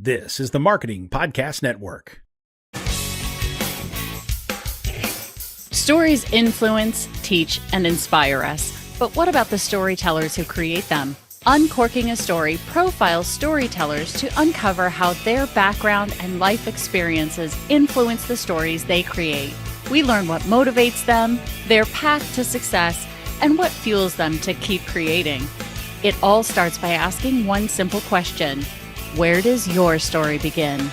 This is the Marketing Podcast Network. Stories influence, teach, and inspire us. But what about the storytellers who create them? Uncorking a Story profiles storytellers to uncover how their background and life experiences influence the stories they create. We learn what motivates them, their path to success, and what fuels them to keep creating. It all starts by asking one simple question: where does your story begin?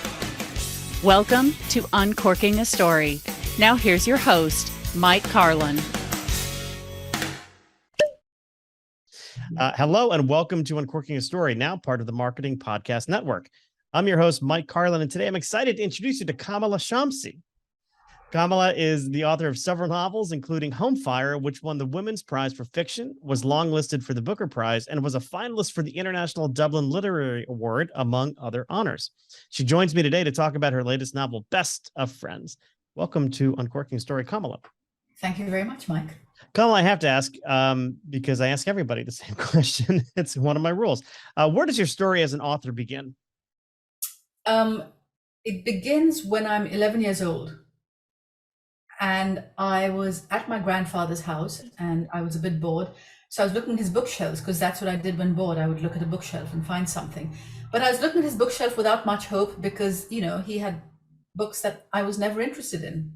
Welcome to Uncorking a Story. Now here's your host, Mike Carlin. Hello and welcome to Uncorking a Story, now part of the Marketing Podcast Network. I'm your host, Mike Carlin, and today I'm excited to introduce you to Kamila Shamsie. Kamila is the author of several novels, including Home Fire, which won the Women's Prize for Fiction, was longlisted for the Booker Prize, and was a finalist for the International Dublin Literary Award, among other honors. She joins me today to talk about her latest novel, Best of Friends. Welcome to Uncorking a Story, Kamila. Thank you very much, Mike. Kamila, I have to ask, because I ask everybody the same question. It's one of my rules. Where does your story as an author begin? It begins when I'm 11 years old. And I was at my grandfather's house and I was a bit bored. So I was looking at his bookshelves, because that's what I did when bored. I would look at a bookshelf and find something. But I was looking at his bookshelf without much hope because, you know, he had books that I was never interested in.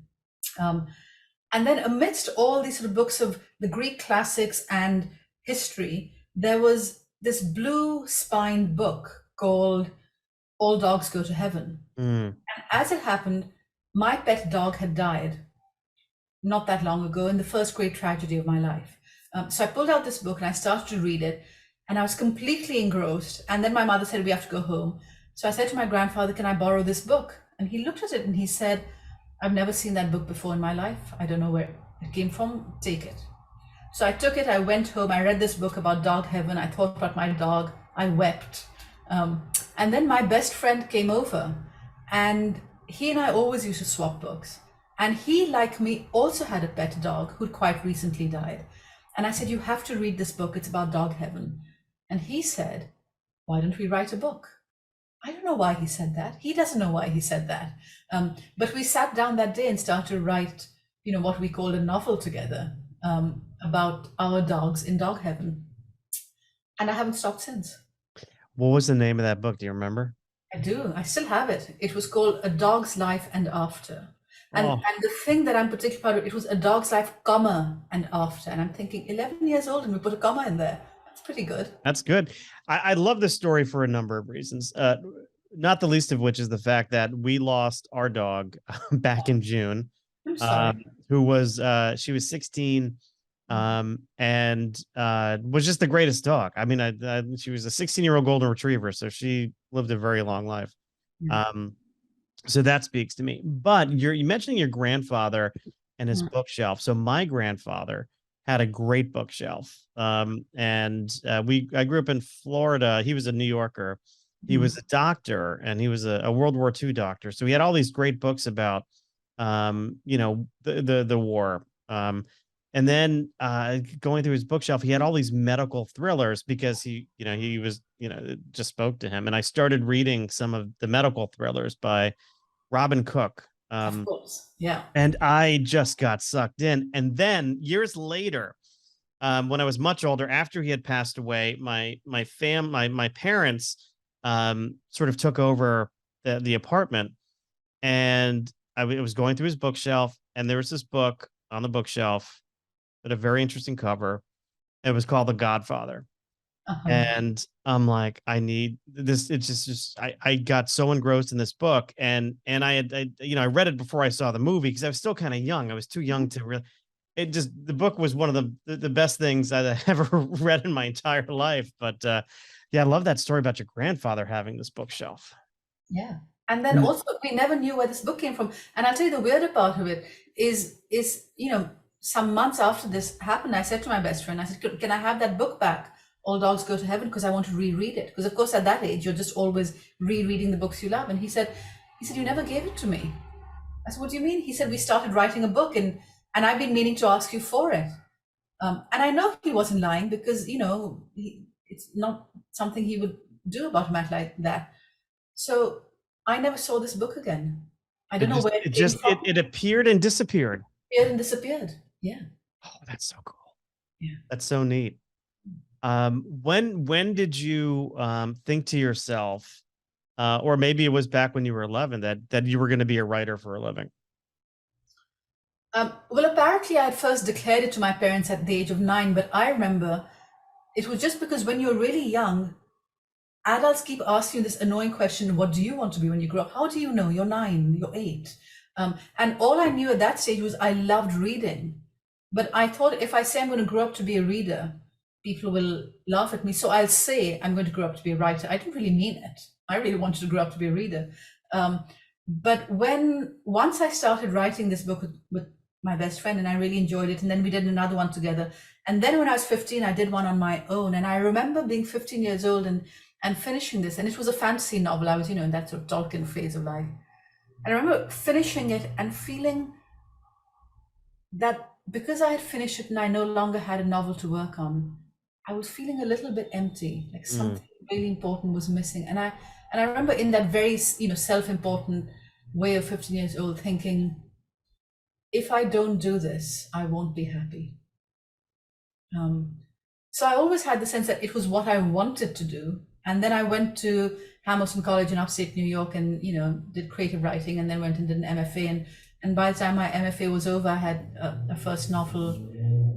And then amidst all these sort of books of the Greek classics and history, there was this blue spined book called All Dogs Go to Heaven. And as it happened, my pet dog had died not that long ago in the first great tragedy of my life. So I pulled out this book and I started to read it, and I was completely engrossed. And then my mother said, we have to go home. So I said to my grandfather, can I borrow this book? And he looked at it and he said, I've never seen that book before in my life. I don't know where it came from. Take it. So I took it. I went home. I read this book about dog heaven. I thought about my dog. I wept. And then my best friend came over, and he and I always used to swap books. And he, like me, also had a pet dog who'd quite recently died. And I said, you have to read this book. It's about dog heaven. And he said, why don't we write a book? I don't know why he said that. He doesn't know why he said that. But we sat down that day and started to write, you know, what we called a novel together about our dogs in dog heaven. And I haven't stopped since. What was the name of that book? Do you remember? I do. I still have it. It was called A Dog's Life and After. And the thing that I'm particularly proud of, it was A Dog's Life, comma, and after. And I'm thinking, 11 years old and we put a comma in there. That's pretty good. That's good. I love this story for a number of reasons, not the least of which is the fact that we lost our dog back in June, I'm sorry. who was, she was 16 and was just the greatest dog. I mean, she was a 16-year-old golden retriever, so she lived a very long life. So that speaks to me. But you're mentioning your grandfather and his bookshelf. So my grandfather had a great bookshelf. I grew up in Florida. He was a New Yorker. He was a doctor, and he was a World War II doctor. So he had all these great books about, the war. And then going through his bookshelf, he had all these medical thrillers because he was, it just spoke to him. And I started reading some of the medical thrillers by Robin Cook. Of course. Yeah. And I just got sucked in. And then years later, when I was much older, after he had passed away, my parents sort of took over the apartment, and I was going through his bookshelf, and there was this book on the bookshelf with a very interesting cover. It was called The Godfather. And I'm like, I need this. It's just I got so engrossed in this book, and I read it before I saw the movie because I was still kind of young. I was too young to really. The book was one of the best things I've ever read in my entire life. But yeah, I love that story about your grandfather having this bookshelf. Yeah. And then also we never knew where this book came from. And I'll tell you the weirder part of it is, some months after this happened, I said to my best friend, I said, can I have that book back? All Dogs Go to Heaven, because I want to reread it. Because of course at that age, you're just always rereading the books you love. And he said, you never gave it to me. I said, what do you mean? He said, we started writing a book and I've been meaning to ask you for it. And I know he wasn't lying because, it's not something he would do about a matter like that. So I never saw this book again. I don't know where it came just from. it appeared and disappeared. Appeared and disappeared. Yeah. Oh, that's so cool. Yeah. That's so neat. When did you think to yourself, or maybe it was back when you were 11, that you were going to be a writer for a living? Well, apparently I had first declared it to my parents at the age of 9, but I remember it was just because when you're really young, adults keep asking you this annoying question, what do you want to be when you grow up? How do you know? You're 9, you're 8. And all I knew at that stage was I loved reading. But I thought if I say I'm going to grow up to be a reader, people will laugh at me. So I'll say I'm going to grow up to be a writer. I didn't really mean it. I really wanted to grow up to be a reader. But once I started writing this book with my best friend, and I really enjoyed it, and then we did another one together. And then when I was 15, I did one on my own. And I remember being 15 years old and finishing this. And it was a fantasy novel. I was, in that sort of Tolkien phase of life. And I remember finishing it and feeling that because I had finished it and I no longer had a novel to work on, I was feeling a little bit empty, like something really important was missing. And I remember in that very, self-important way of 15 years old thinking, if I don't do this, I won't be happy. So I always had the sense that it was what I wanted to do. And then I went to Hamilton College in upstate New York and, did creative writing, and then went and did an MFA. And by the time my MFA was over, I had a first novel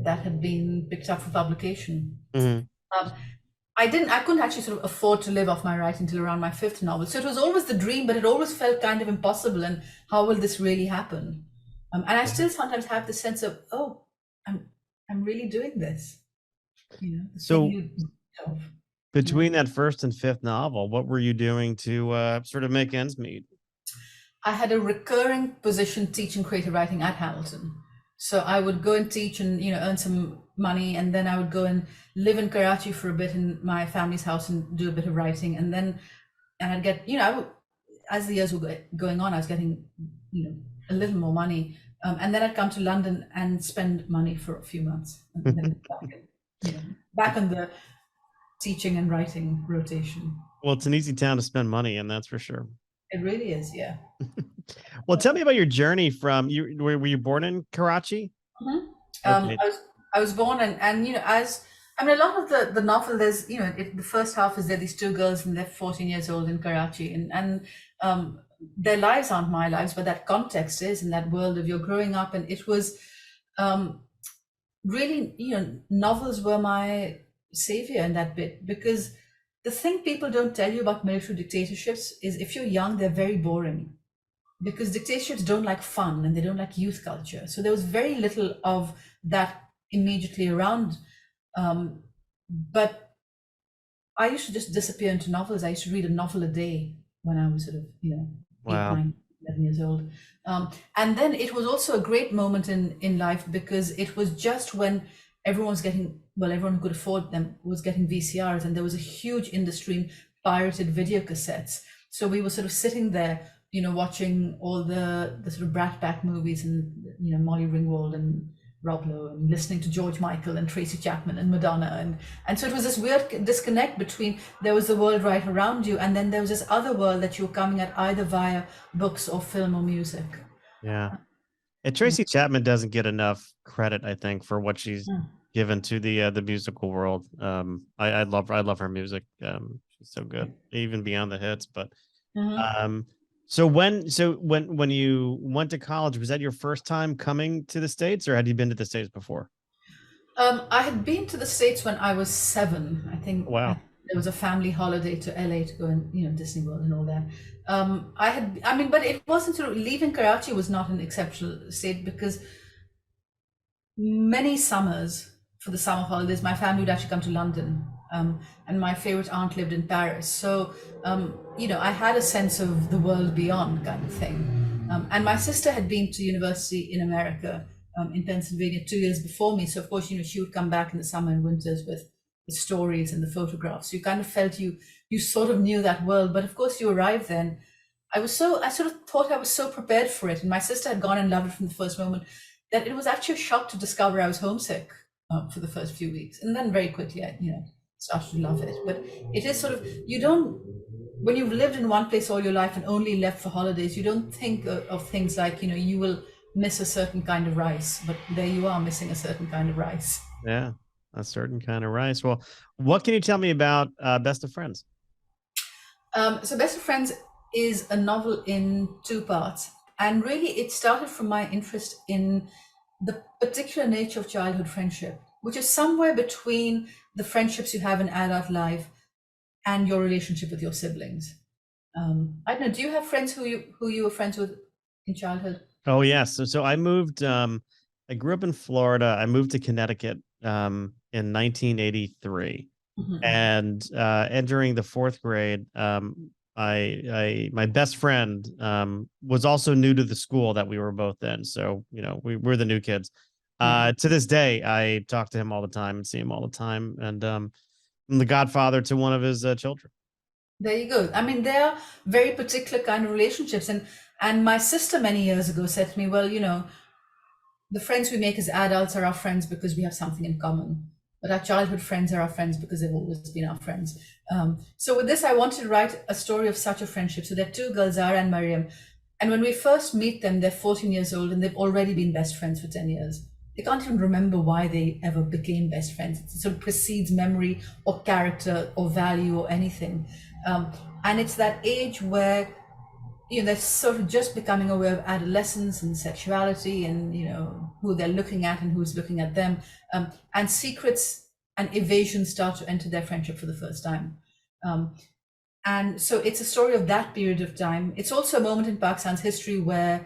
that had been picked up for publication. I couldn't actually sort of afford to live off my writing until around my 5th novel. So it was always the dream, but it always felt kind of impossible. And how will this really happen? And I still sometimes have the sense of, I'm really doing this. So between that 1st and 5th novel, what were you doing to sort of make ends meet? I had a recurring position teaching creative writing at Hamilton. So I would go and teach and, earn some money. And then I would go and live in Karachi for a bit in my family's house and do a bit of writing. And I'd get, as the years were going on, I was getting, a little more money. And then I'd come to London and spend money for a few months. And then back on the teaching and writing rotation. Well, it's an easy town to spend money in, that's for sure. It really is, yeah. Well, tell me about your journey from were you born in Karachi? Okay. I was born and a lot of the novel, there's the first half is there these 2 girls and they're 14 years old in Karachi and their lives aren't my lives, but that context is in that world of you're growing up. And it was really, novels were my savior in that bit, because the thing people don't tell you about military dictatorships is if you're young, they're very boring, because dictatorships don't like fun and they don't like youth culture. So there was very little of that immediately around. But I used to just disappear into novels. I used to read a novel a day when I was sort of, 8, 9, 11 years old. And then it was also a great moment in life, because it was just when everyone who could afford them was getting VCRs, and there was a huge industry in pirated video cassettes. So we were sort of sitting there, watching all the sort of Brat Pack movies and, Molly Ringwald and Rob Lowe, and listening to George Michael and Tracy Chapman and Madonna. And so it was this weird disconnect between there was the world right around you, and then there was this other world that you were coming at either via books or film or music. Yeah. And Tracy Chapman doesn't get enough credit, I think, for what she's given to the musical world. I love her music. She's so good, even beyond the hits. But so when you went to college, was that your first time coming to the States, or had you been to the States before? I had been to the States when I was 7. I think. Wow. There was a family holiday to LA to go and Disney World and all that. But it wasn't sort of leaving Karachi was not an exceptional state, because many summers for the summer holidays, my family would actually come to London, and my favorite aunt lived in Paris. So, I had a sense of the world beyond kind of thing. And my sister had been to university in America, in Pennsylvania 2 years before me. So of course, she would come back in the summer and winters with the stories and the photographs. You kind of felt you sort of knew that world. But of course you arrived then. I sort of thought I was so prepared for it. And my sister had gone and loved it from the first moment, that it was actually a shock to discover I was homesick for the first few weeks. And then very quickly I, started to love it. But it is sort of, you don't, when you've lived in one place all your life and only left for holidays, you don't think of things like, you will miss a certain kind of rice, but there you are missing a certain kind of rice. Yeah, a certain kind of rice. Well, what can you tell me about Best of Friends? So Best of Friends is a novel in two parts. And really, it started from my interest in the particular nature of childhood friendship, which is somewhere between the friendships you have in adult life and your relationship with your siblings. I don't know, do you have friends who you were friends with in childhood? Oh, yes. So I moved, I grew up in Florida. I moved to Connecticut in 1983. And entering the fourth grade, my best friend was also new to the school that we were both in. So, we're the new kids. To this day, I talk to him all the time and see him all the time. And I'm the godfather to one of his children. There you go. I mean, they are very particular kind of relationships. And my sister many years ago said to me, well, the friends we make as adults are our friends because we have something in common. But our childhood friends are our friends because they've always been our friends. So with this, I wanted to write a story of such a friendship. So there are two girls, Zara and Mariam. And when we first meet them, they're 14 years old and they've already been best friends for 10 years. They can't even remember why they ever became best friends. It sort of precedes memory or character or value or anything. And it's that age where they're sort of just becoming aware of adolescence and sexuality and who they're looking at and who's looking at them, and secrets and evasion start to enter their friendship for the first time. And so it's a story of that period of time. It's also a moment in Pakistan's history where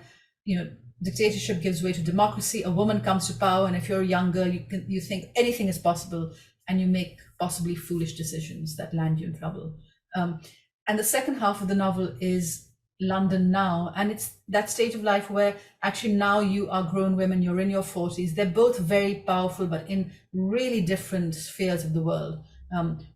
dictatorship gives way to democracy, a woman comes to power, and if you're younger, you think anything is possible, and you make possibly foolish decisions that land you in trouble. And the second half of the novel is London now, and it's that stage of life where actually now you are grown women, you're in your 40s. They're both very powerful, but in really different spheres of the world.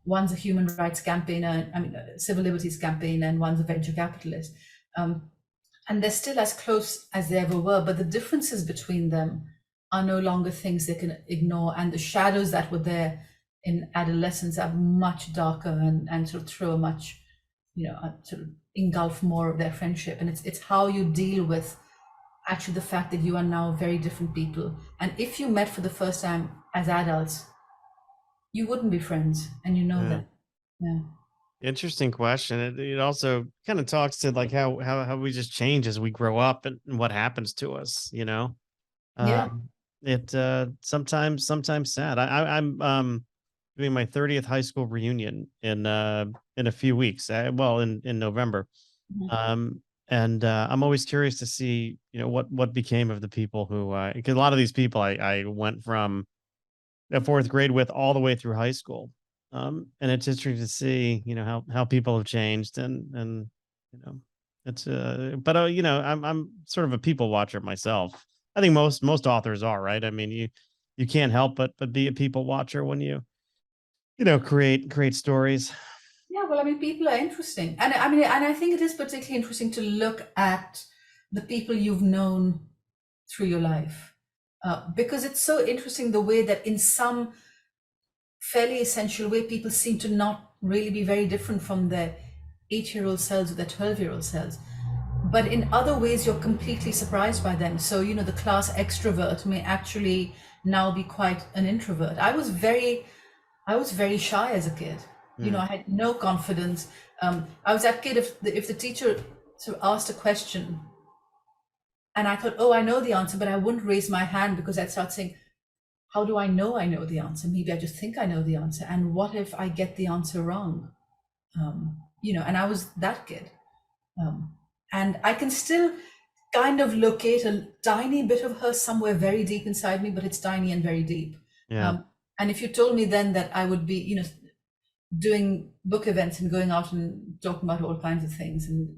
One's a human rights campaigner, a civil liberties campaigner, and one's a venture capitalist. And they're still as close as they ever were, but the differences between them are no longer things they can ignore, and the shadows that were there in adolescence are much darker and sort of throw a much, sort of engulf more of their friendship. And it's how you deal with actually the fact that you are now very different people. And if you met for the first time as adults, you wouldn't be friends, and that. Yeah. Interesting question. It also kind of talks to like how we just change as we grow up and what happens to us, Yeah. It sometimes sad. I'm doing my 30th high school reunion in a few weeks. In November. And I'm always curious to see, what became of the people who, because a lot of these people I went from the fourth grade with all the way through high school. And it's interesting to see, how people have changed and it's but I'm sort of a people watcher myself. I think most authors are, right? I mean, you can't help but be a people watcher when you create stories. Yeah, well, people are interesting. And I think it is particularly interesting to look at the people you've known through your life. Because it's so interesting the way that in some fairly essential way, people seem to not really be very different from their 8-year-old selves or their 12-year-old selves. But in other ways, you're completely surprised by them. So, the class extrovert may actually now be quite an introvert. I was very shy as a kid. I had no confidence. I was that kid, if the teacher sort of asked a question and I thought, oh, I know the answer, but I wouldn't raise my hand because I'd start saying, how do I know the answer? Maybe I just think I know the answer. And what if I get the answer wrong? And I was that kid. And I can still kind of locate a tiny bit of her somewhere very deep inside me, but it's tiny and very deep. Yeah. And if you told me then that I would be, doing book events and going out and talking about all kinds of things, and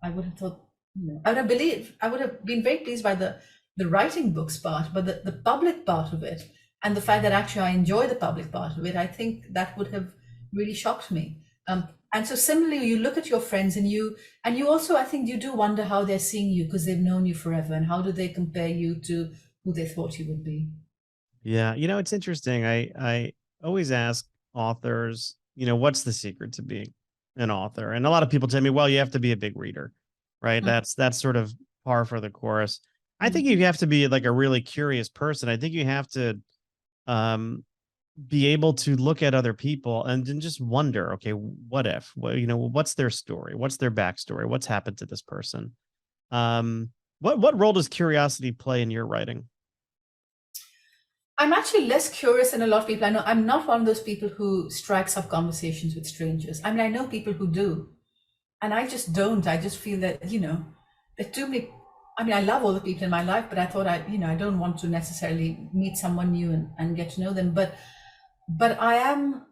I would have thought, I would have been very pleased by the writing books part, but the public part of it and the fact that actually I enjoy the public part of it, I think that would have really shocked me. And so similarly, you look at your friends and you also, I think you do wonder how they're seeing you because they've known you forever, and how do they compare you to who they thought you would be? Yeah. It's interesting. I always ask authors, what's the secret to being an author? And a lot of people tell me, well, you have to be a big reader, right? That's sort of par for the course. I think you have to be like a really curious person. I think you have to be able to look at other people and then just wonder, okay, what if, what's their story? What's their backstory? What's happened to this person? What role does curiosity play in your writing? I'm actually less curious than a lot of people I know. I'm not one of those people who strikes up conversations with strangers. I mean, I know people who do, and I just don't. I just feel that, there are too many. I mean, I love all the people in my life, but I thought I don't want to necessarily meet someone new and get to know them. But I am,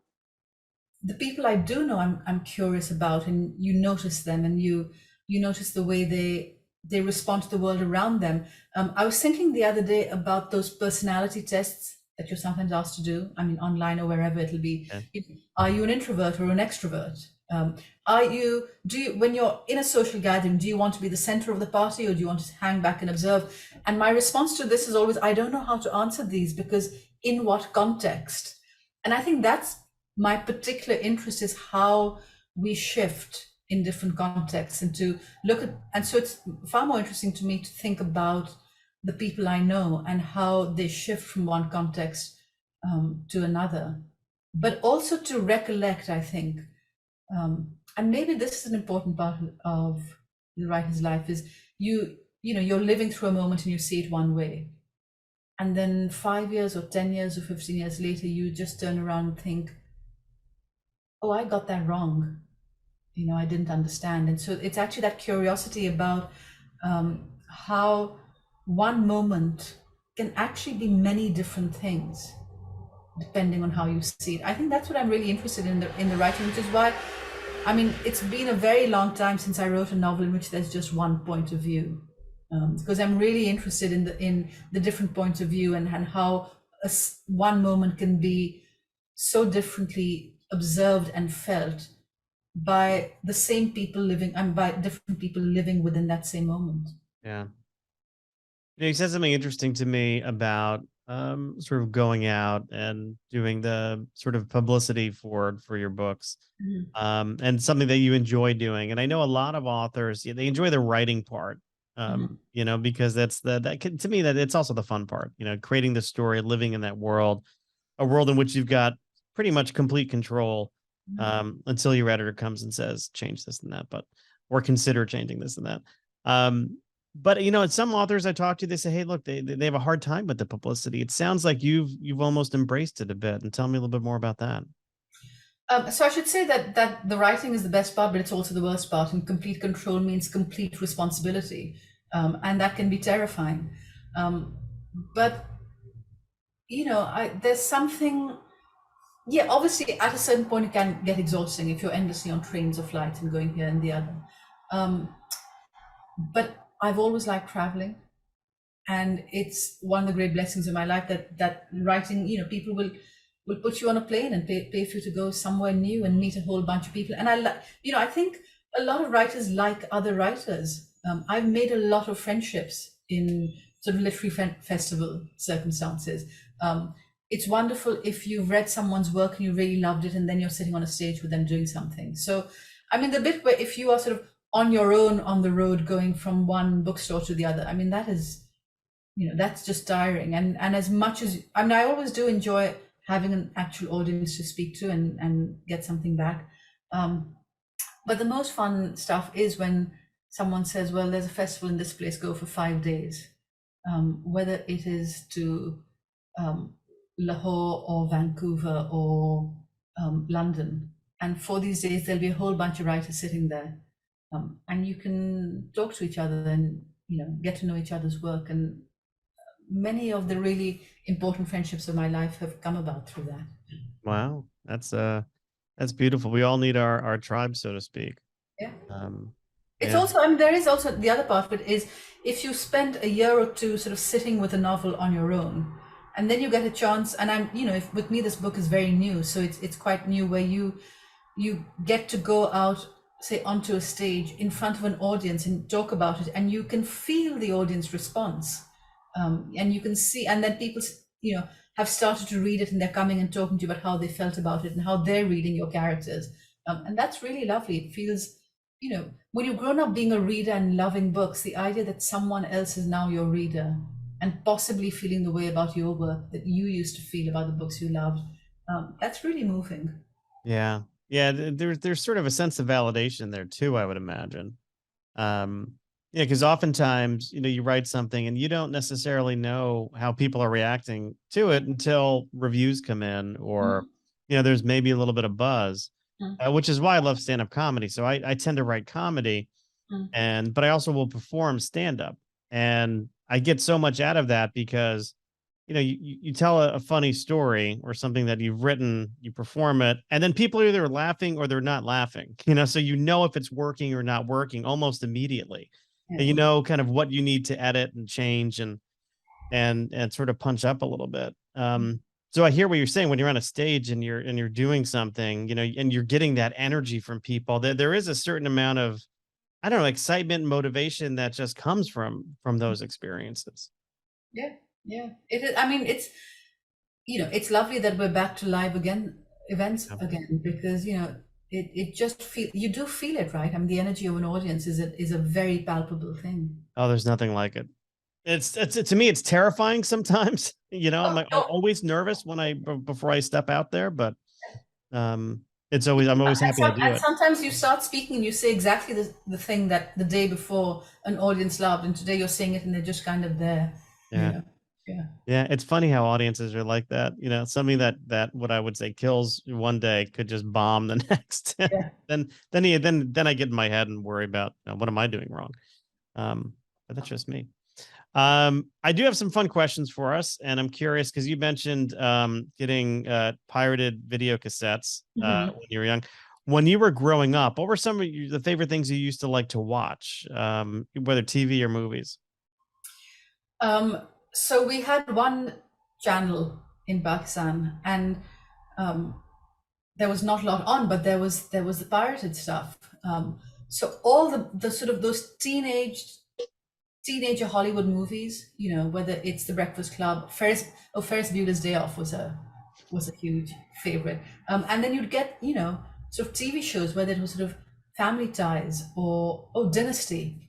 the people I do know, I'm curious about, and you notice them, and you notice the way they respond to the world around them. I was thinking the other day about those personality tests that you're sometimes asked to do. I mean, online or wherever it'll be. Yeah. Are you an introvert or an extrovert? When you're in a social gathering, do you want to be the center of the party, or do you want to hang back and observe? And my response to this is always, I don't know how to answer these, because in what context? And I think that's my particular interest, is how we shift in different contexts, and to look at, and so it's far more interesting to me to think about the people I know and how they shift from one context to another, but also to recollect, I think, and maybe this is an important part of the writer's life, is you're living through a moment and you see it one way, and then 5 years or 10 years or 15 years later, you just turn around and think, oh, I got that wrong. I didn't understand. And so it's actually that curiosity about how one moment can actually be many different things, depending on how you see it. I think that's what I'm really interested in the writing, which is why, I mean, it's been a very long time since I wrote a novel in which there's just one point of view, because I'm really interested in the different points of view, and how one moment can be so differently observed and felt by the same people living, and by different people living within that same moment. Yeah. You said something interesting to me about sort of going out and doing the sort of publicity for your books, and something that you enjoy doing. And I know a lot of authors, they enjoy the writing part, because that's to me, that it's also the fun part, creating the story, living in that world, a world in which you've got pretty much complete control, until your editor comes and says, change this and that, or consider changing this and that. But some authors I talk to, they say, hey, look, they have a hard time with the publicity. It sounds like you've almost embraced it a bit. And tell me a little bit more about that. So I should say that the writing is the best part, but it's also the worst part. And complete control means complete responsibility. And that can be terrifying. But, there's something, obviously at a certain point it can get exhausting if you're endlessly on trains or flights and going here and the other. But I've always liked traveling, and it's one of the great blessings of my life that writing, people will put you on a plane and pay for you to go somewhere new and meet a whole bunch of people. And I think a lot of writers like other writers. I've made a lot of friendships in sort of literary festival circumstances. It's wonderful if you've read someone's work and you really loved it, and then you're sitting on a stage with them doing something. So, I mean, the bit where if you are sort of on your own on the road going from one bookstore to the other, I mean, that is, that's just tiring. And as much as, I mean, I always do enjoy having an actual audience to speak to and get something back. But the most fun stuff is when someone says, well, there's a festival in this place, go for 5 days. Whether it is to Lahore or Vancouver or London. And for these days, there'll be a whole bunch of writers sitting there. And you can talk to each other and, get to know each other's work. And many of the really important friendships of my life have come about through that. Wow. That's beautiful. We all need our tribe, so to speak. Yeah. It's also, I mean, there is also the other part of it is, if you spend a year or two sort of sitting with a novel on your own, and then you get a chance, and I'm, if with me, this book is very new, so it's quite new, where you get to go out, say, onto a stage in front of an audience and talk about it, and you can feel the audience response, and you can see, and then people, have started to read it and they're coming and talking to you about how they felt about it and how they're reading your characters. And that's really lovely. It feels, when you've grown up being a reader and loving books, the idea that someone else is now your reader and possibly feeling the way about your work that you used to feel about the books you loved, that's really moving. Yeah. Yeah. There's sort of a sense of validation there too, I would imagine. Yeah, because oftentimes, you write something and you don't necessarily know how people are reacting to it until reviews come in, or, there's maybe a little bit of buzz, which is why I love stand-up comedy. So I tend to write comedy, but I also will perform stand-up, and I get so much out of that because you tell a funny story or something that you've written, you perform it, and then people are either laughing or they're not laughing, so if it's working or not working almost immediately. And kind of what you need to edit and change and sort of punch up a little bit. So I hear what you're saying. When you're on a stage and you're doing something, and you're getting that energy from people, there is a certain amount of, I don't know, excitement and motivation that just comes from those experiences. Yeah. It is. I mean, it's lovely that we're back to live events again, because it just you do feel it, right? I mean, the energy of an audience is a very palpable thing. Oh, there's nothing like it. It's to me, it's terrifying sometimes. I'm always nervous before I step out there, but I'm always happy to do it. Sometimes you start speaking and you say exactly the thing that the day before an audience loved, and today you're saying it and they're just kind of there. Yeah. Yeah, it's funny how audiences are like that. Something that what I would say kills one day could just bomb the next. Yeah. then I get in my head and worry about what am I doing wrong. But that's just me. I do have some fun questions for us, and I'm curious because you mentioned getting pirated video cassettes when you were young. When you were growing up, what were some of the favorite things you used to like to watch, whether TV or movies? So we had one channel in Pakistan, and there was not a lot on, but there was the pirated stuff. So all the sort of those teenager Hollywood movies, whether it's The Breakfast Club, Ferris Bueller's Day Off was a huge favorite. And then you'd get, sort of TV shows, whether it was sort of Family Ties or Dynasty.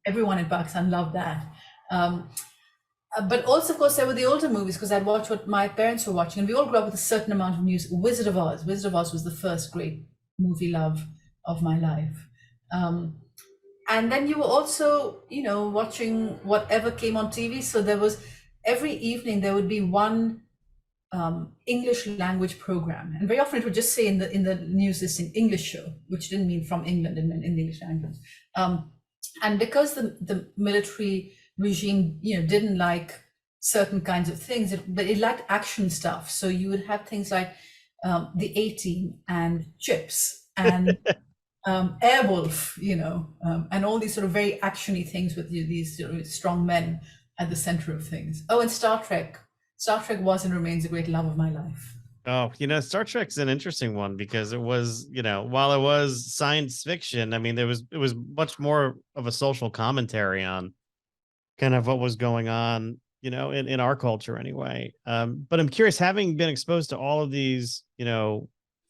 Everyone in Pakistan loved that. But also, of course, there were the older movies, because I'd watch what my parents were watching, and we all grew up with a certain amount of music. Wizard of Oz was the first great movie love of my life. And then you were also, watching whatever came on TV. So there was, every evening there would be one English language program, and very often it would just say in the news listing English show, which didn't mean from England in the English language. And because the military regime, didn't like certain kinds of things, but it liked action stuff. So you would have things like the A-Team and Chips and Airwolf, and all these sort of very actiony things with these sort of strong men at the center of things. Oh, and Star Trek. Star Trek was and remains a great love of my life. Oh, Star Trek's an interesting one because it was, while it was science fiction, I mean, it was much more of a social commentary on kind of what was going on, in our culture anyway. But I'm curious, having been exposed to all of these,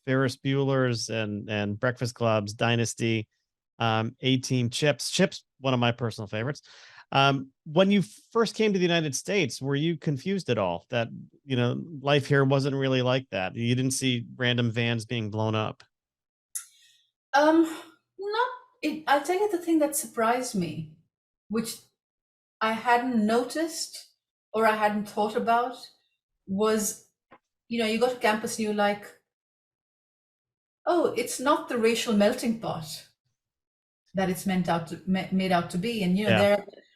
Ferris Bueller's and Breakfast Clubs, Dynasty, A-Team, Chips, one of my personal favorites. When you first came to the United States, were you confused at all that, life here wasn't really like that? You didn't see random vans being blown up? I'll tell you the thing that surprised me, which I hadn't noticed or I hadn't thought about, was, you go to campus and you're like, oh, it's not the racial melting pot that it's made out to be. And,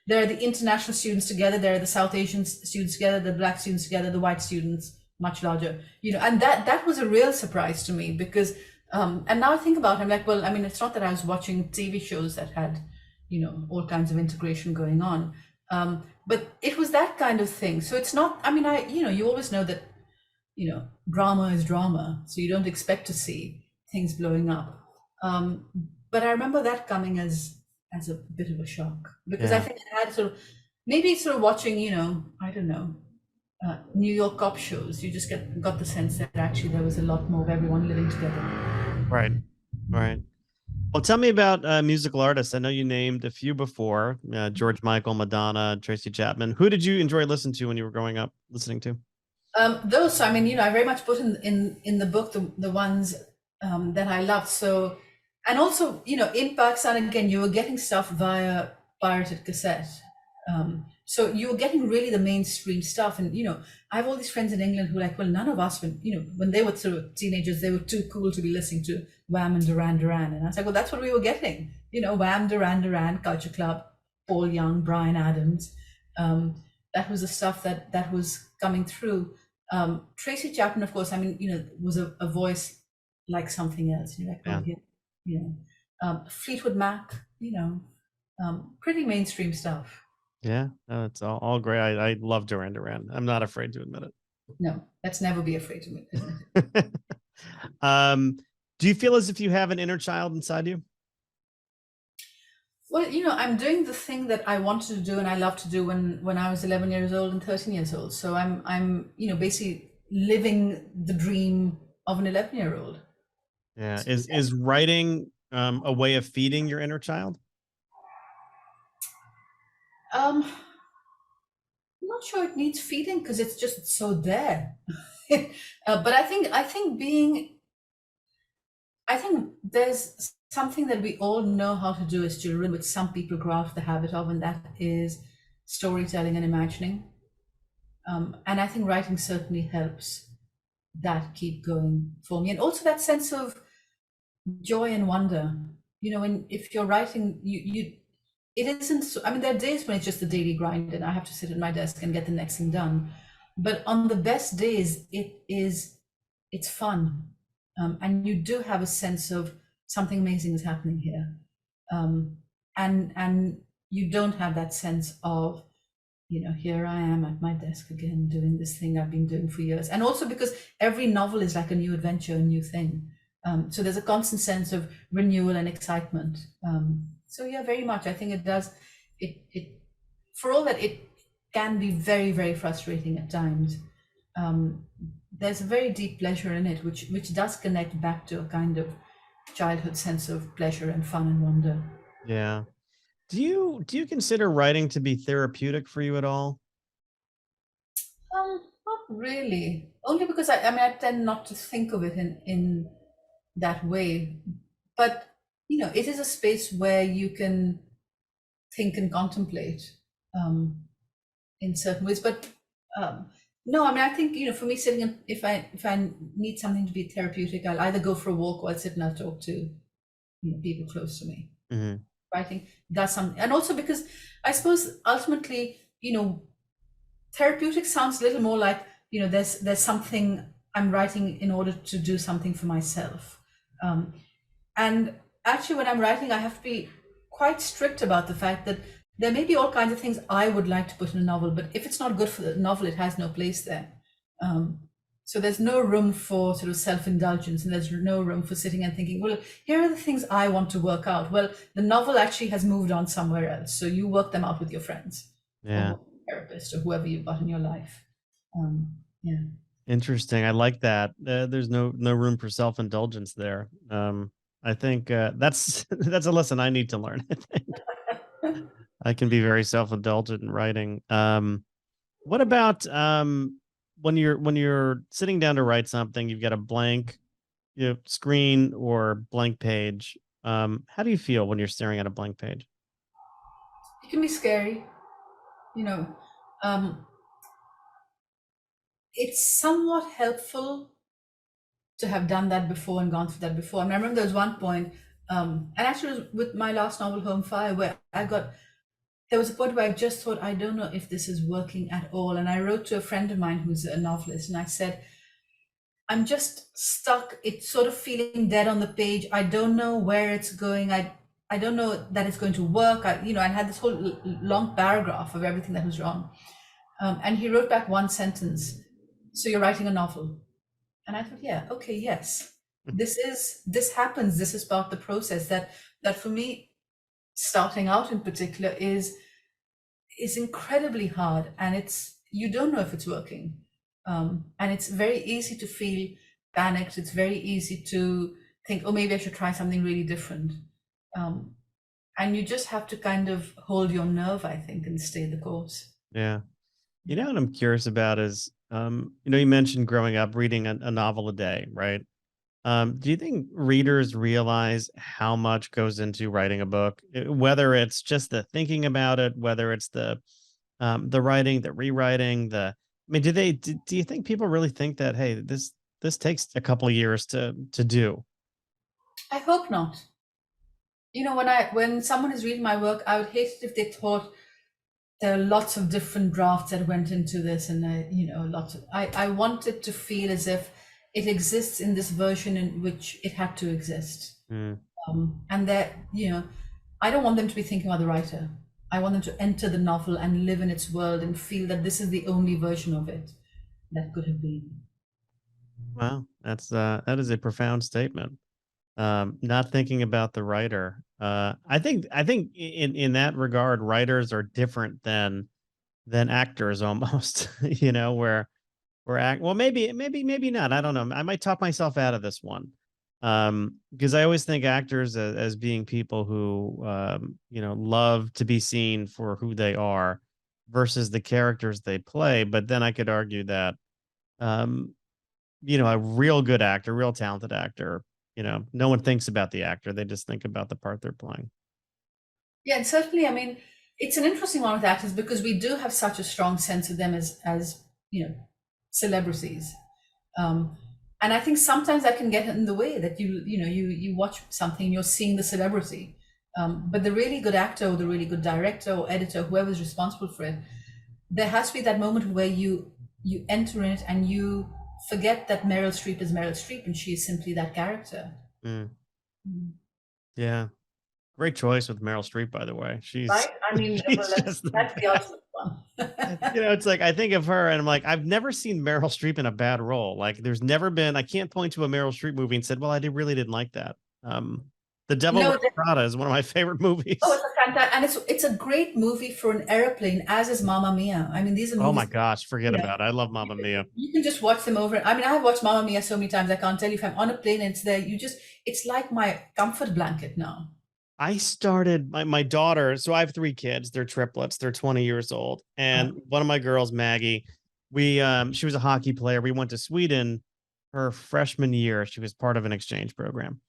there are the international students together, there are the South Asian students together, the Black students together, the white students, much larger, and that was a real surprise to me, because, and now I think about it, I'm like, well, I mean, it's not that I was watching TV shows that had, all kinds of integration going on. But it was that kind of thing. So it's not, I mean, you always know that, drama is drama. So you don't expect to see things blowing up. But I remember that coming as a bit of a shock, because I think it had maybe watching, I don't know, New York cop shows. You just got the sense that actually there was a lot more of everyone living together. Right. Well, tell me about musical artists. I know you named a few before, George Michael, Madonna, Tracy Chapman. Who did you enjoy listening to when you were growing up listening to? Those, I mean, I very much put in the book the ones that I loved. So, and also, in Pakistan, again, you were getting stuff via pirated cassette. So you were getting really the mainstream stuff. And, I have all these friends in England who are like, well, none of us, when they were sort of teenagers, they were too cool to be listening to Wham and Duran Duran. And I was like, well, that's what we were getting. Wham, Duran Duran, Culture Club, Paul Young, Bryan Adams. That was the stuff that was coming through. Tracy Chapman, of course, I mean, was a voice like something else. Like, Fleetwood Mac, pretty mainstream stuff. Yeah, no, it's all great. I love Duran Duran. I'm not afraid to admit it. No, let's never be afraid to admit it. Do you feel as if you have an inner child inside you? Well, I'm doing the thing that I wanted to do and I loved to do when I was 11 years old and 13 years old. So I'm basically living the dream of an 11-year-old. Yeah. Is writing a way of feeding your inner child? I'm not sure it needs feeding because it's so there. But I think there's something that we all know how to do as children, which some people grow out of the habit of, and that is storytelling and imagining. And I think writing certainly helps that keep going for me. And also that sense of joy and wonder. If you're writing, it isn't, I mean, there are days when it's just the daily grind and I have to sit at my desk and get the next thing done. But on the best days, it's fun. And you do have a sense of something amazing is happening here. And you don't have that sense of, here I am at my desk again, doing this thing I've been doing for years. And also because every novel is like a new adventure, a new thing. So there's a constant sense of renewal and excitement. So yeah, very much. I think it does. It for all that it can be very, very frustrating at times. There's a very deep pleasure in it, which does connect back to a kind of childhood sense of pleasure and fun and wonder. Yeah. Do you consider writing to be therapeutic for you at all? Not really. Only because I tend not to think of it in that way. But it is a space where you can think and contemplate in certain ways. But no, I think for me, sitting if I need something to be therapeutic, I'll either go for a walk or I'll sit and I'll talk to people close to me. Mm-hmm. Writing does something, and also because I suppose ultimately, therapeutic sounds a little more like there's something I'm writing in order to do something for myself, and actually when I'm writing, I have to be quite strict about the fact that there may be all kinds of things I would like to put in a novel, but if it's not good for the novel, it has no place there. So there's no room for sort of self-indulgence, and there's no room for sitting and thinking, well, here are the things I want to work out. Well, the novel actually has moved on somewhere else. So you work them out with your friends, yeah, or therapist, or whoever you've got in your life. Yeah. Interesting. I like that. There's no room for self-indulgence there. I think that's a lesson I need to learn. I think I can be very self-indulgent in writing. What about when you're sitting down to write something, you've got a blank screen or blank page. How do you feel when you're staring at a blank page? It can be scary. It's somewhat helpful to have done that before and gone through that before. I remember there was one point, and actually it was with my last novel, Home Fire, where there was a point where I just thought, I don't know if this is working at all. And I wrote to a friend of mine who's a novelist, and I said, I'm just stuck. It's sort of feeling dead on the page. I don't know where it's going. I don't know that it's going to work. I had this whole long paragraph of everything that was wrong. And he wrote back one sentence. So you're writing a novel? And I thought, yeah, okay, yes. This happens. This is part of the process that for me, starting out in particular is incredibly hard, and it's you don't know if it's working. And it's very easy to feel panicked. It's very easy to think, oh, maybe I should try something really different. And you just have to kind of hold your nerve, I think, and stay the course. Yeah. You know what I'm curious about is, you mentioned growing up reading a novel a day, right? Do you think readers realize how much goes into writing a book? Whether it's just the thinking about it, whether it's the writing, the rewriting, I mean, do you think people really think that, hey, this takes a couple of years to do? I hope not. When someone is reading my work, I would hate it if they thought there are lots of different drafts that went into this, and I want it to feel as if it exists in this version in which it had to exist. And that, I don't want them to be thinking about the writer. I want them to enter the novel and live in its world and feel that this is the only version of it that could have been. Wow, that is a profound statement. Not thinking about the writer. I think in that regard, writers are different than actors almost. Well, maybe not. I don't know. I might talk myself out of this one. Because I always think actors as being people who love to be seen for who they are versus the characters they play. But then I could argue that a real good actor, real talented actor, no one thinks about the actor. They just think about the part they're playing. Yeah, and certainly, I mean, it's an interesting one with actors because we do have such a strong sense of them as celebrities. And I think sometimes that can get in the way that you watch something, you're seeing the celebrity. But the really good actor or the really good director or editor, whoever's responsible for it, there has to be that moment where you enter in it and you forget that Meryl Streep is Meryl Streep and she is simply that character. Yeah. Great choice with Meryl Streep, by the way. She's right. I mean, that's the ultimate one. It's like I think of her and I'm like, I've never seen Meryl Streep in a bad role. Like, there's never been. I can't point to a Meryl Streep movie and said, "Well, I really didn't like that." The Devil Wears Prada is one of my favorite movies. Oh, it's a fantastic, and it's a great movie for an airplane, as is Mamma Mia. I mean, these are movies. Oh my gosh, forget about it. I love Mamma Mia. You can just watch them over. I mean, I've watched Mamma Mia so many times. I can't tell you if I'm on a plane and it's there. It's like my comfort blanket now. I started my daughter. So I have 3 kids. They're triplets. They're 20 years old. And one of my girls, Maggie, she was a hockey player. We went to Sweden her freshman year. She was part of an exchange program.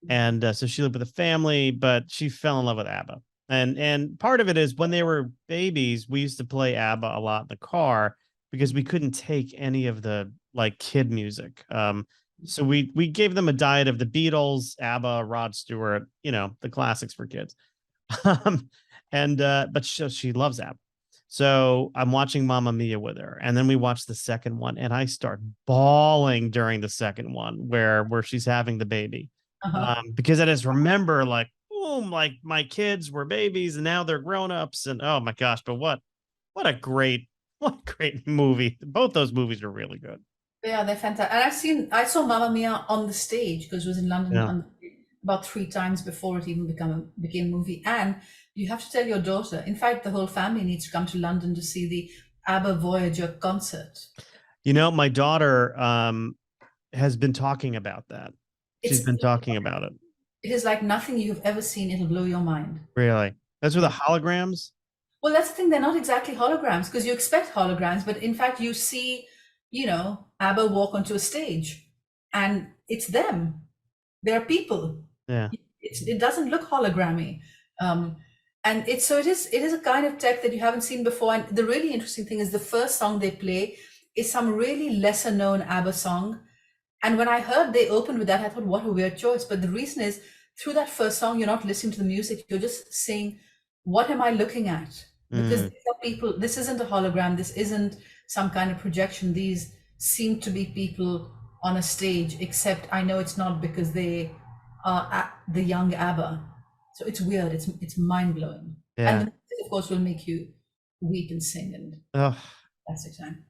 And so she lived with a family, but she fell in love with ABBA. And part of it is when they were babies, we used to play ABBA a lot in the car because we couldn't take any of the like kid music. So we gave them a diet of the Beatles, ABBA, Rod Stewart, the classics for kids. But she loves ABBA. So I'm watching Mamma Mia with her, and then we watch the second one, and I start bawling during the second one where she's having the baby, because I just remember like, boom, like my kids were babies and now they're grown-ups, and oh my gosh, but what a great movie. Both those movies are really good. Yeah, they're fantastic. And I saw Mamma Mia on the stage because it was in London about 3 times before it even became a movie. And you have to tell your daughter, in fact, the whole family needs to come to London to see the ABBA Voyager concert. My daughter has been talking about that. She's been talking about it. It is like nothing you've ever seen. It'll blow your mind. Really? That's with the holograms? Well, that's the thing. They're not exactly holograms because you expect holograms, but in fact, you see ABBA walk onto a stage and it's them. They're people. Yeah. It doesn't look hologrammy. And it is a kind of tech that you haven't seen before. And the really interesting thing is the first song they play is some really lesser known ABBA song. And when I heard they opened with that, I thought, what a weird choice. But the reason is through that first song, you're not listening to the music. You're just saying, what am I looking at? Because these are people, this isn't a hologram. This isn't some kind of projection. These seem to be people on a stage, except I know it's not because they are the young ABBA. So it's weird. It's mind-blowing. Yeah. And the music, of course, will make you weep and sing, and that's the time.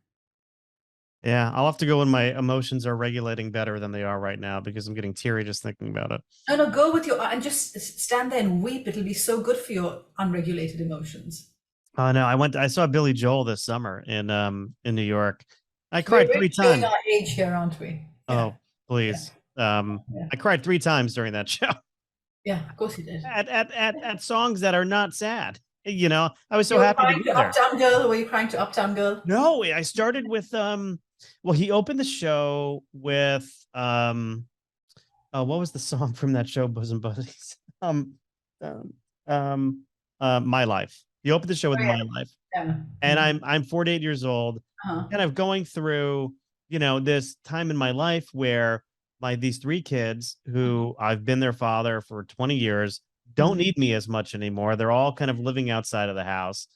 Yeah, I'll have to go when my emotions are regulating better than they are right now because I'm getting teary just thinking about it. No, go with and just stand there and weep. It'll be so good for your unregulated emotions. Oh no, I saw Billy Joel this summer in New York. I We're cried really 3 times. showing our age here, aren't we? Yeah. Oh, please. Yeah. I cried 3 times during that show Yeah, of course you did. at songs that are not sad. You know, I was so You were happy to crying be to there. Uptown Girl, or were you crying to Uptown Girl? No, I started with well, he opened the show with what was the song from that show, Bosom Buddies? Um, My Life. He opened the show with Oh, My yeah. Life. Yeah. And I'm 48 years old, kind of going through, this time in my life where these 3 kids who I've been their father for 20 years don't need me as much anymore. They're all kind of living outside of the house.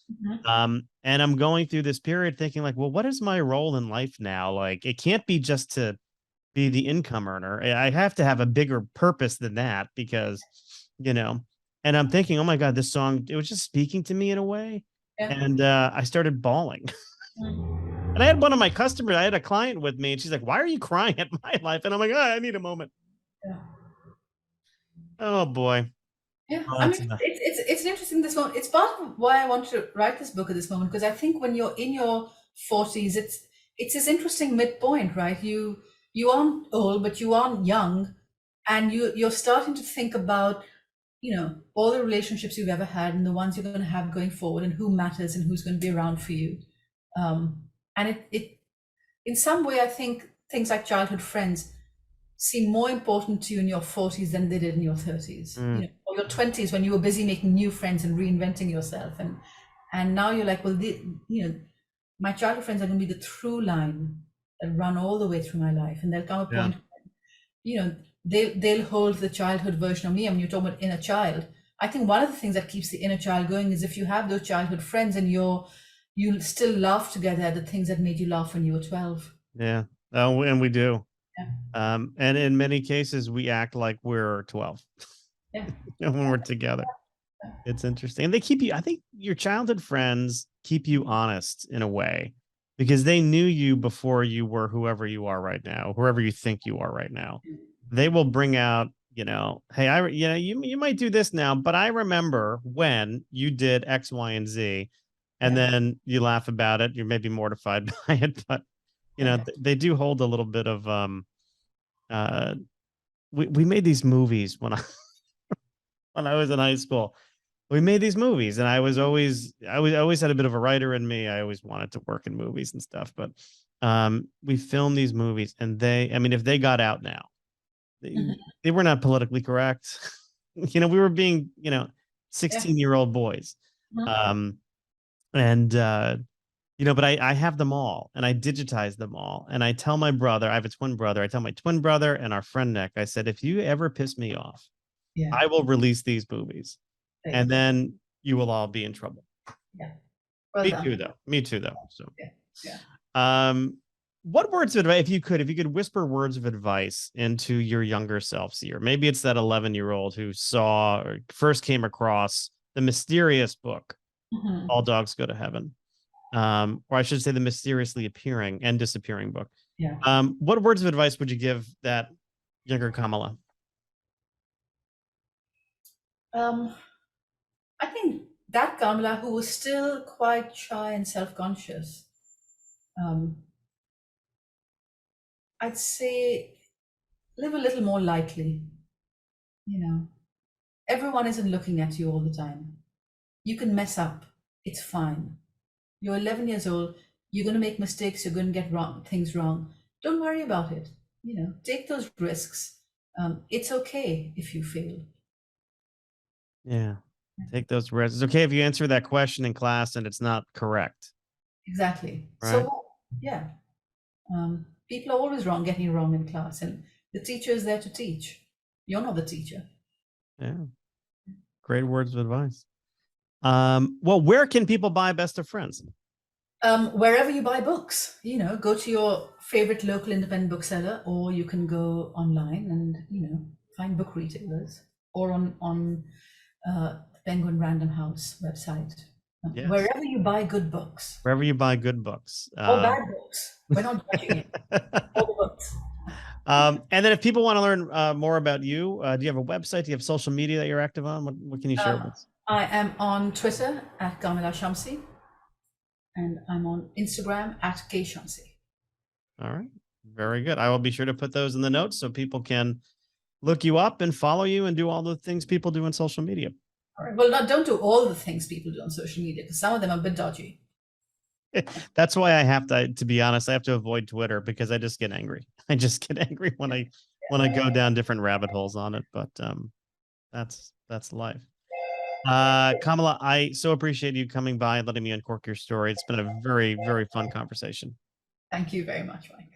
And I'm going through this period thinking like, well, what is my role in life now? Like, it can't be just to be the income earner. I have to have a bigger purpose than that because, and I'm thinking, oh my God, this song, it was just speaking to me in a way. Yeah. And I started bawling. And I had one of my customers, I had a client with me, and she's like, why are you crying at My Life? And I'm like, I need a moment. Yeah. Oh boy. Yeah, Oh, I mean, it's an interesting this moment. It's part of why I want to write this book at this moment, because I think when you're in your 40s, it's this interesting midpoint, right? You aren't old, but you aren't young, and you're starting to think about all the relationships you've ever had and the ones you're going to have going forward, and who matters and who's going to be around for you. And it in some way, I think things like childhood friends seem more important to you in your 40s than they did in your 30s, or your 20s, when you were busy making new friends and reinventing yourself, and now you're like, well, my childhood friends are going to be the through line that run all the way through my life, and there'll come a point when, they'll hold the childhood version of me. I mean, you're talking about inner child. I think one of the things that keeps the inner child going is if you have those childhood friends and you'll still laugh together at the things that made you laugh when you were 12. Yeah. Oh, and we do. Yeah. And in many cases, we act like we're 12 Yeah. when we're together. It's interesting. And they keep you, I think your childhood friends keep you honest in a way because they knew you before you were whoever you are right now, whoever you think you are right now. They will bring out, hey, you might do this now, but I remember when you did X, Y, and Z, and then you laugh about it. You're maybe mortified by it, but they do hold a little bit of we made these movies when I was in high school. We made these movies, and I always had a bit of a writer in me. I always wanted to work in movies and stuff, but we filmed these movies, and if they got out now, they were not politically correct. We were being 16-year-old boys. But I have them all, and I digitize them all, and I tell my brother, I have a twin brother, I tell my twin brother and our friend Nick, I said, if you ever piss me off, I will release these movies, and then you will all be in trouble. Yeah. Well Me too though. So yeah. What words of advice, if you could whisper words of advice into your younger self, Seer? Maybe it's that 11-year-old who saw or first came across the mysterious book, All Dogs Go to Heaven. Or I should say the mysteriously appearing and disappearing book. Yeah. What words of advice would you give that younger Kamila? I think that Kamila, who was still quite shy and self-conscious, I'd say live a little more lightly. Everyone isn't looking at you all the time. You can mess up. It's fine. You're 11 years old. You're going to make mistakes. You're going to get things wrong. Don't worry about it. Take those risks. It's okay if you fail. Yeah. Take those risks. It's okay if you answer that question in class and it's not correct. Exactly. Right. So, yeah. People are always getting it wrong in class, and the teacher is there to teach. You're not the teacher. Yeah. Great words of advice. Well, where can people buy Best of Friends? Wherever you buy books, go to your favorite local independent bookseller, or you can go online and, find book retailers, or on Penguin Random House website. Yes. Wherever you buy good books. Wherever you buy good books. Or bad books. We're not judging it. All the books. And then if people want to learn more about you, do you have a website? Do you have social media that you're active on? What can you share with us? I am on Twitter at Kamila Shamsie, and I'm on Instagram at @Shamsie. All right. Very good. I will be sure to put those in the notes so people can look you up and follow you and do all the things people do on social media. All right. Well, don't do all the things people do on social media, because some of them are a bit dodgy. That's why I have to be honest, I have to avoid Twitter because I just get angry. I just get angry when I go down different rabbit holes on it. But that's life. Kamila, I so appreciate you coming by and letting me uncork your story. It's been a very, very fun conversation. Thank you very much, Mike.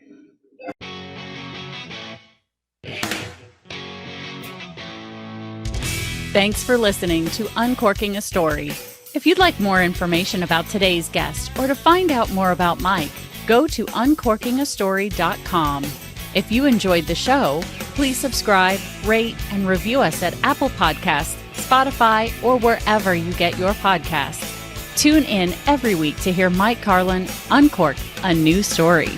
Thanks for listening to Uncorking a Story. If you'd like more information about today's guest or to find out more about Mike, go to uncorkingastory.com. If you enjoyed the show, please subscribe, rate, and review us at Apple Podcasts, Spotify, or wherever you get your podcasts. Tune in every week to hear Mike Carlin uncork a new story.